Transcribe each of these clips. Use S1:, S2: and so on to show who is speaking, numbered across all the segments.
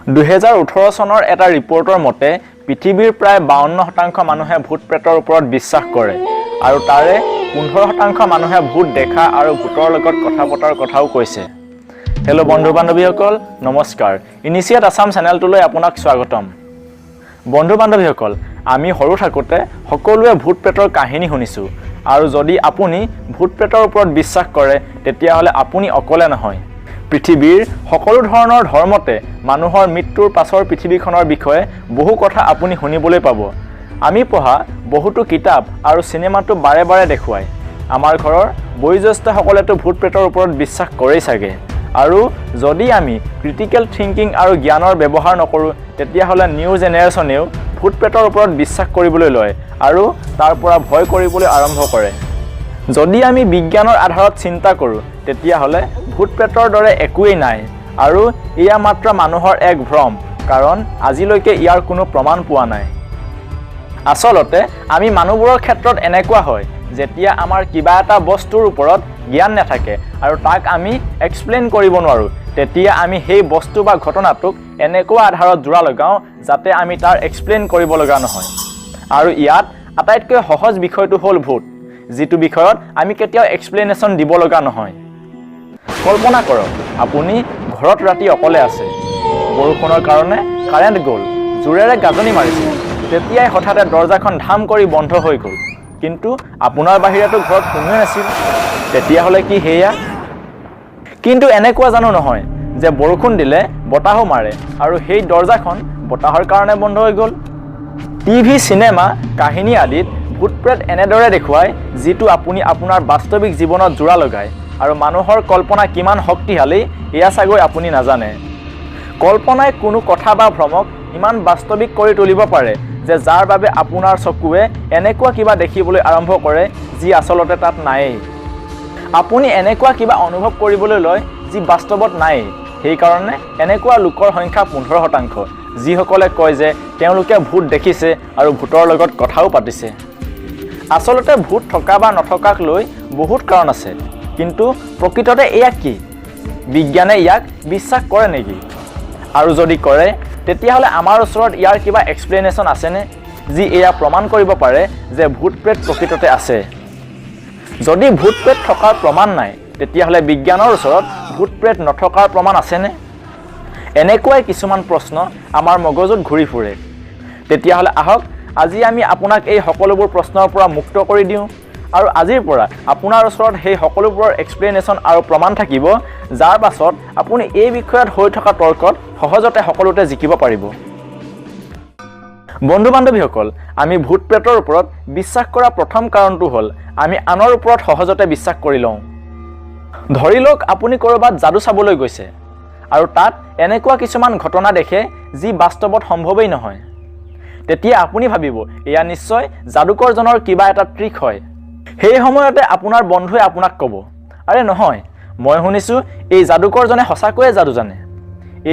S1: 2018 চনৰ এটা ৰিপৰ্টৰ মতে পৃথিৱীৰ প্ৰায় 52% মানুহে ভূত প্ৰেতৰ ওপৰত বিশ্বাস কৰে আৰু তাৰে 15% মানুহে ভূত দেখা আৰু ভূতৰ লগত কথা পতাৰ কথাও কৈছে। হেল্ল' বন্ধু বান্ধৱীসকল, নমস্কাৰ। ইনিচিয়েট আছাম চেনেলটোলৈ আপোনাক স্বাগতম। বন্ধু বান্ধৱীসকল, আমি সৰু থাকোঁতে সকলোৱে ভূত প্ৰেতৰ কাহিনী শুনিছোঁ আৰু যদি আপুনি ভূত প্ৰেতৰ ওপৰত বিশ্বাস কৰে তেতিয়াহ'লে আপুনি অকলে নহয়। পৃথিৱীৰ সকলো ধৰণৰ ধৰ্মতে মানুহৰ মৃত্যুৰ পাছৰ পৃথিৱীখনৰ বিষয়ে বহু কথা আপুনি শুনিবলৈ পাব। আমি পঢ়া বহুতো কিতাপ আৰু চিনেমাটো বাৰে বাৰে দেখুৱায়। আমাৰ ঘৰৰ বয়োজ্যেষ্ঠসকলেতো ভূত প্ৰেতৰ ওপৰত বিশ্বাস কৰেই চাগে। আৰু যদি আমি ক্ৰিটিকেল থিংকিং আৰু জ্ঞানৰ ব্যৱহাৰ নকৰোঁ তেতিয়াহ'লে নিউ জেনেৰেশ্যনেও ভূত প্ৰেতৰ ওপৰত বিশ্বাস কৰিবলৈ লয় আৰু তাৰ পৰা ভয় কৰিবলৈ আৰম্ভ কৰে। যদি আমি বিজ্ঞানৰ আধাৰত চিন্তা কৰোঁ তেতিয়াহ'লে ভূত প্ৰেতৰ দৰে একোৱেই নাই আৰু এয়া মাত্ৰ মানুহৰ এক ভ্ৰম, কাৰণ আজিলৈকে ইয়াৰ কোনো প্ৰমাণ পোৱা নাই। আচলতে আমি মানুহবোৰৰ ক্ষেত্ৰত এনেকুৱা হয়, যেতিয়া আমাৰ কিবা এটা বস্তুৰ ওপৰত জ্ঞান নাথাকে আৰু তাক আমি এক্সপ্লেইন কৰিব নোৱাৰোঁ, তেতিয়া আমি সেই বস্তু বা ঘটনাটোক এনেকুৱা আধাৰত জোৰা লগাওঁ যাতে আমি তাৰ এক্সপ্লেইন কৰিব লগা নহয়। আৰু ইয়াত আটাইতকৈ সহজ বিষয়টো হ'ল ভূত, যিটো বিষয়ত আমি কেতিয়াও এক্সপ্লেনেশ্যন দিব লগা নহয়। কল্পনা কৰক, আপুনি ঘৰত ৰাতি অকলে আছে। বৰষুণৰ কাৰণে কাৰেণ্ট গ'ল, জোৰেৰে গাজনি মাৰিছে। তেতিয়াই হঠাতে দৰজাখন ধাম কৰি বন্ধ হৈ গ'ল, কিন্তু আপোনাৰ বাহিৰেতো ঘৰত কোনোৱে নাছিল। তেতিয়াহ'লে কি সেয়া? কিন্তু এনেকুৱা জানো নহয় যে বৰষুণ দিলে বতাহো মাৰে আৰু সেই দৰজাখন বতাহৰ কাৰণে বন্ধ হৈ গ'ল? টিভি, চিনেমা, কাহিনী আদিত ভূত প্ৰেত এনেদৰে দেখুৱায় যিটো আপুনি আপোনাৰ বাস্তৱিক জীৱনত জোৰা লগায়। আৰু মানুহৰ কল্পনা কিমান শক্তিশালী এয়া চাগৈ আপুনি নাজানে। কল্পনাই কোনো কথা বা ভ্ৰমক ইমান বাস্তৱিক কৰি তুলিব পাৰে যে যাৰ বাবে আপোনাৰ চকুৱে এনেকুৱা কিবা দেখিবলৈ আৰম্ভ কৰে যি আচলতে তাত নায়েই। আপুনি এনেকুৱা কিবা অনুভৱ কৰিবলৈ লয় যি বাস্তৱত নায়েই। সেইকাৰণে এনেকুৱা লোকৰ সংখ্যা 15%, যিসকলে কয় যে তেওঁলোকে ভূত দেখিছে আৰু ভূতৰ লগত কথাও পাতিছে। আচলতে ভূত থকা বা নথকাক লৈ বহুত কাৰণ আছে, কিন্তু প্ৰকৃততে এয়া কি? বিজ্ঞানে ইয়াক বিশ্বাস কৰে নেকি? আৰু যদি কৰে তেতিয়াহ'লে আমাৰ ওচৰত ইয়াৰ কিবা এক্সপ্লেনেশ্যন আছেনে যি এয়া প্ৰমাণ কৰিব পাৰে যে ভূত প্ৰেত প্ৰকৃততে আছে? যদি ভূত প্ৰেত থকাৰ প্ৰমাণ নাই তেতিয়াহ'লে বিজ্ঞানৰ ওচৰত ভূত প্ৰেত নথকাৰ প্ৰমাণ আছেনে? এনেকুৱাই কিছুমান প্ৰশ্ন আমাৰ মগজুত ঘূৰি ফুৰে। তেতিয়াহ'লে আহক আজি আমি আপোনাক এই সকলোবোৰ প্ৰশ্নৰ পৰা মুক্ত কৰি দিওঁ আৰু আজিৰ পৰা আপোনাৰ ওচৰত সেই সকলোবোৰৰ এক্সপ্লেনেশ্যন আৰু প্ৰমাণ থাকিব, যাৰ পাছত আপুনি এই বিষয়ত হৈ থকা তৰ্কত সহজতে সকলোতে জিকিব পাৰিব। বন্ধু বান্ধৱীসকল, আমি ভূত প্ৰেতৰ ওপৰত বিশ্বাস কৰা প্ৰথম কাৰণটো হ'ল আমি আনৰ ওপৰত সহজতে বিশ্বাস কৰি লওঁ। ধৰি লওক আপুনি ক'ৰবাত যাদু চাবলৈ গৈছে আৰু তাত এনেকুৱা কিছুমান ঘটনা দেখে যি বাস্তৱত সম্ভৱেই নহয়। তেতিয়া আপুনি ভাবিব এয়া নিশ্চয় যাদুকৰজনৰ কিবা এটা ট্ৰিক হয়। সেই সময়তে আপোনাৰ বন্ধুৱে আপোনাক ক'ব, আৰে নহয়, মই শুনিছোঁ এই যাদুকৰজনে সঁচাকৈয়ে যাদু জানে।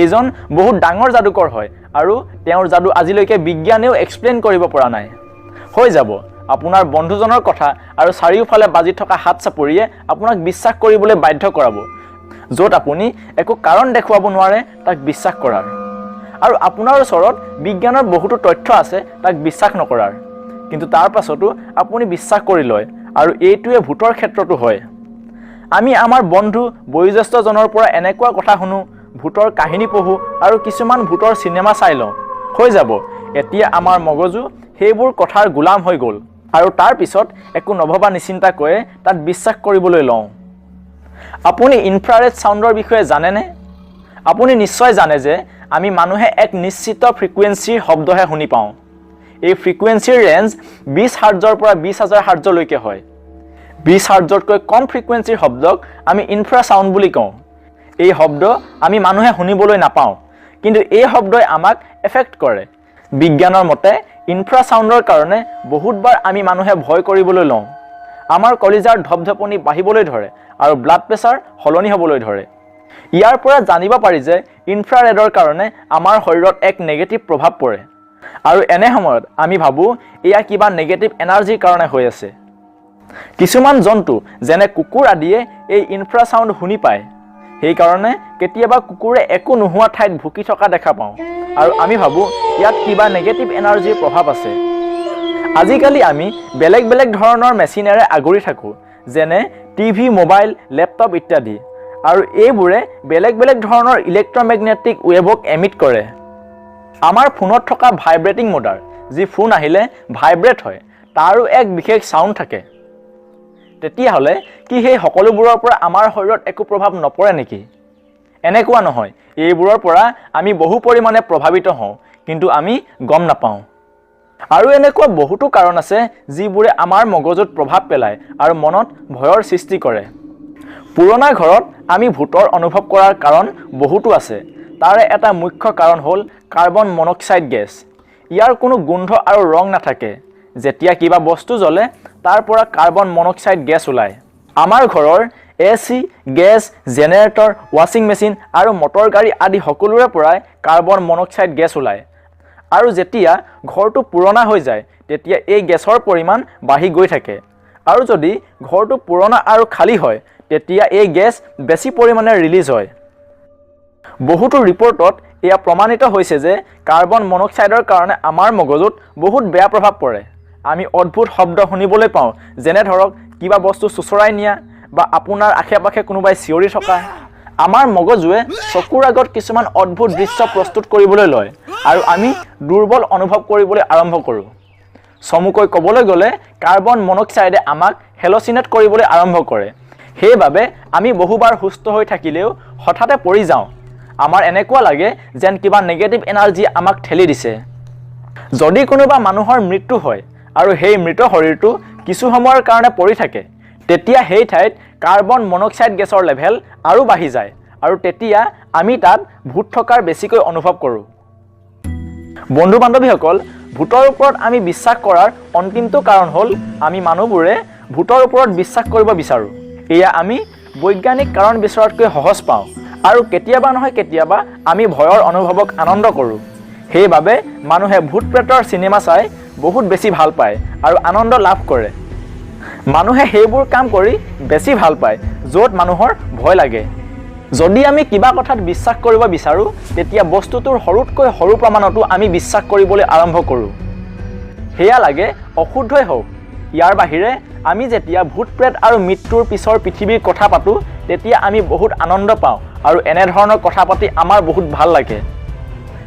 S1: এইজন বহুত ডাঙৰ যাদুকৰ হয় আৰু তেওঁৰ যাদু আজিলৈকে বিজ্ঞানেও এক্সপ্লেইন কৰিব পৰা নাই। হৈ যাব, আপোনাৰ বন্ধুজনৰ কথা আৰু চাৰিওফালে বাজি থকা হাত চাপৰিয়ে আপোনাক বিশ্বাস কৰিবলৈ বাধ্য কৰাব, য'ত আপুনি একো কাৰণ দেখুৱাব নোৱাৰে তাক বিশ্বাস কৰাৰ। আৰু আপোনাৰ ওচৰত বিজ্ঞানৰ বহুতো তথ্য আছে তাক বিশ্বাস নকৰাৰ, কিন্তু তাৰ পাছতো আপুনি বিশ্বাস কৰি লয়। আৰু এইটোৱে ভূতৰ ক্ষেত্ৰতো হয়। আমি আমাৰ বন্ধু বয়োজ্যেষ্ঠজনৰ পৰা এনেকুৱা কথা শুনো, ভূতৰ কাহিনী পঢ়োঁ আৰু কিছুমান ভূতৰ চিনেমা চাই লওঁ। হৈ যাব, এতিয়া আমাৰ মগজু সেইবোৰ কথাৰ গোলাম হৈ গ'ল আৰু তাৰ পিছত একো নভবা নিচিন্তাকৈয়ে তাত বিশ্বাস কৰিবলৈ লওঁ। আপুনি ইনফ্ৰাৰেড ছাউণ্ডৰ বিষয়ে জানেনে? আপুনি নিশ্চয় জানে যে আমি মানুহে এক নিশ্চিত ফ্ৰিকুৱেঞ্চিৰ শব্দহে শুনি পাওঁ। এই ফ্ৰিকুৱেঞ্চিৰ ৰেঞ্জ 20 হাৰ্টজৰ পৰা 20,000 হাৰ্টজলৈকে হয়। 20 হাৰ্টজতকৈ কম ফ্ৰিকুৱেঞ্চিৰ শব্দক আমি ইনফ্ৰাছাউণ্ড বুলি কওঁ। এই শব্দ আমি মানুহে শুনিবলৈ নাপাওঁ, কিন্তু এই শব্দই আমাক এফেক্ট কৰে। বিজ্ঞানৰ মতে ইনফ্ৰাছাউণ্ডৰ কাৰণে বহুতবাৰ আমি মানুহে ভয় কৰিবলৈ লওঁ। আমাৰ কলিজাৰ ধপধপনি বাঢ়িবলৈ ধৰে আৰু ব্লাড প্ৰেছাৰ সলনি হ'বলৈ ধৰে। ইয়াৰ পৰা জানিব পাৰি যে ইনফ্ৰাৰেডৰ কাৰণে আমাৰ শৰীৰত এক নেগেটিভ প্ৰভাৱ পৰে আৰু এনে সময়ত আমি ভাবোঁ এয়া কিবা নেগেটিভ এনাৰ্জিৰ কাৰণে হৈ আছে। কিছুমান জন্তু যেনে কুকুৰ আদিয়ে এই ইনফ্ৰাছাউণ্ড শুনি পায়, সেইকাৰণে কেতিয়াবা কুকুৰে একো নোহোৱা ঠাইত ভুকি থকা দেখা পাওঁ আৰু আমি ভাবোঁ ইয়াত কিবা নেগেটিভ এনাৰ্জিৰ প্ৰভাৱ আছে। আজিকালি আমি বেলেগ বেলেগ ধৰণৰ মেচিনেৰে আগুৰি থাকোঁ, যেনে টিভি, মোবাইল, লেপটপ ইত্যাদি, আৰু এইবোৰে বেলেগ বেলেগ ধৰণৰ ইলেক্ট্ৰমেগনেটিক ৱেভক এমিট কৰে। আমাৰ ফোনত থকা ভাইব্ৰেটিং মোডাৰ, যি ফোন আহিলে ভাইব্ৰেট হয়, তাৰো এক বিশেষ চাউণ্ড থাকে। তেতিয়াহ'লে কি সেই সকলোবোৰৰ পৰা আমাৰ শৰীৰত একো প্ৰভাৱ নপৰে নেকি? এনেকুৱা নহয়, এইবোৰৰ পৰা আমি বহু পৰিমাণে প্ৰভাৱিত হওঁ, কিন্তু আমি গম নাপাওঁ। আৰু এনেকুৱা বহুতো কাৰণ আছে যিবোৰে আমাৰ মগজুত প্ৰভাৱ পেলায় আৰু মনত ভয়ৰ সৃষ্টি কৰে। পুৰণা ঘৰত আমি ভূতৰ অনুভৱ কৰাৰ কাৰণ বহুতো আছে। তাৰে এটা মুখ্য কাৰণ হ'ল কাৰ্বন মনক্সাইড গেছ। ইয়াৰ কোনো গোন্ধ আৰু ৰং নাথাকে। যেতিয়া কিবা বস্তু জ্বলে তাৰ পৰা কাৰ্বন মনক্সাইড গেছ ওলায়। আমাৰ ঘৰৰ AC, গেছ, জেনেৰেটৰ, ৱাশ্বিং মেচিন আৰু মটৰ গাড়ী আদি সকলোৰে পৰাই কাৰ্বন মনক্সাইড গেছ ওলায়। আৰু যেতিয়া ঘৰটো পুৰণা হৈ যায় তেতিয়া এই গেছৰ পৰিমাণ বাঢ়ি গৈ থাকে, আৰু যদি ঘৰটো পুৰণা আৰু খালী হয় তেতিয়া এই গেছ বেছি পৰিমাণে ৰিলিজ হয়। বহুতো ৰিপৰ্টত এয়া প্ৰমাণিত হৈছে যে কাৰ্বন মনক্সাইডৰ কাৰণে আমাৰ মগজুত বহুত বেয়া প্ৰভাৱ পৰে। আমি অদ্ভুত শব্দ শুনিবলৈ পাওঁ, যেনে ধৰক কিবা বস্তু চুচৰাই নিয়া বা আপোনাৰ আশে-পাশে কোনোবাই চিঞৰি থকা। আমাৰ মগজুৱে চকুৰ আগত কিছুমান অদ্ভুত দৃশ্য প্ৰস্তুত কৰিবলৈ লয় আৰু আমি দুৰ্বল অনুভৱ কৰিবলৈ আৰম্ভ কৰোঁ। চমুকৈ ক'বলৈ গ'লে কাৰ্বন মনক্সাইডে আমাক হেলচিনেট কৰিবলৈ আৰম্ভ কৰে। সেইবাবে আমি বহুবাৰ সুস্থ হৈ থাকিলেও হঠাতে পৰি যাওঁ। আমাৰ এনেকুৱা লাগে যেন কিবা নেগেটিভ এনাৰ্জি আমাক ঠেলি দিছে। যদি কোনোবা মানুহৰ মৃত্যু হয় আৰু সেই মৃত শৰীৰটো কিছু সময়ৰ কাৰণে পৰি থাকে, তেতিয়া সেই ঠাইত কাৰ্বন মনক্সাইড গেছৰ লেভেল আৰু বাঢ়ি যায়, আৰু তেতিয়া আমি তাত ভূত থকাৰ বেছিকৈ অনুভৱ কৰোঁ। বন্ধু বান্ধৱীসকল, ভূতৰ ওপৰত আমি বিশ্বাস কৰাৰ অন্তিমটো কাৰণ হ'ল আমি মানুহবোৰে ভূতৰ ওপৰত বিশ্বাস কৰিব বিচাৰোঁ। এয়া আমি বৈজ্ঞানিক কাৰণ বিচৰাতকৈ সহজ পাওঁ, আৰু কেতিয়াবা নহয় কেতিয়াবা আমি ভয়ৰ অনুভৱক আনন্দ কৰোঁ। সেইবাবে মানুহে ভূত প্ৰেতৰ চিনেমা চাই বহুত বেছি ভাল পায় আৰু আনন্দ লাভ কৰে। মানুহে সেইবোৰ কাম কৰি বেছি ভাল পায় য'ত মানুহৰ ভয় লাগে। যদি আমি কিবা কথাত বিশ্বাস কৰিব বিচাৰোঁ তেতিয়া বস্তুটোৰ সৰুতকৈ সৰু প্ৰমাণতো আমি বিশ্বাস কৰিবলৈ আৰম্ভ কৰোঁ। সেয়া লাগে অশুদ্ধই হওক। ইয়াৰ বাহিৰে আমি যেতিয়া ভূত প্ৰেত আৰু মৃত্যুৰ পিছৰ পৃথিৱীৰ কথা পাতোঁ তেতিয়া আমি বহুত আনন্দ পাওঁ আৰু এনেধৰণৰ কথা পাতি আমাৰ বহুত ভাল লাগে।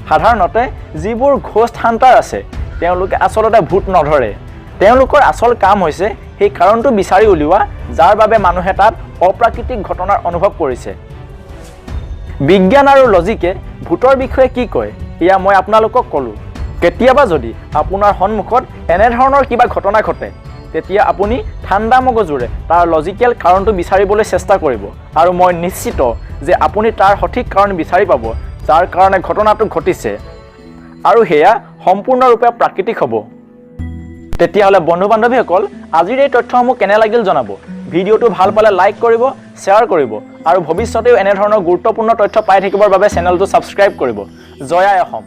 S1: সাধাৰণতে যিবোৰ ঘোষ্ট হাণ্টাৰ আছে তেওঁলোকে আচলতে ভূত নধৰে। তেওঁলোকৰ আচল কাম হৈছে সেই কাৰণটো বিচাৰি উলিওৱা যাৰ বাবে মানুহে তাত অপ্ৰাকৃতিক ঘটনাৰ অনুভৱ কৰিছে। বিজ্ঞান আৰু লজিকে ভূতৰ বিষয়ে কি কয় এয়া মই আপোনালোকক ক'লোঁ। কেতিয়াবা যদি আপোনাৰ সন্মুখত এনেধৰণৰ কিবা ঘটনা ঘটে তেতিয়া আপুনি ঠাণ্ডা মগজুৰে তাৰ লজিকেল কাৰণটো বিচাৰিবলৈ চেষ্টা কৰিব, আৰু মই নিশ্চিত যে আপুনি তাৰ সঠিক কাৰণ বিচাৰি পাব যাৰ কাৰণে ঘটনাটো ঘটিছে, আৰু সেয়া সম্পূৰ্ণৰূপে প্ৰাকৃতিক হ'ব। তেতিয়াহ'লে বন্ধু বান্ধৱীসকল, আজিৰ এই তথ্যসমূহ কেনে লাগিল জনাব। ভিডিঅ'টো ভাল পালে লাইক কৰিব, শ্বেয়াৰ কৰিব, আৰু ভৱিষ্যতেও এনেধৰণৰ গুৰুত্বপূৰ্ণ তথ্য পাই থাকিবৰ বাবে চেনেলটো ছাবস্ক্ৰাইব কৰিব। জয় আই অসম।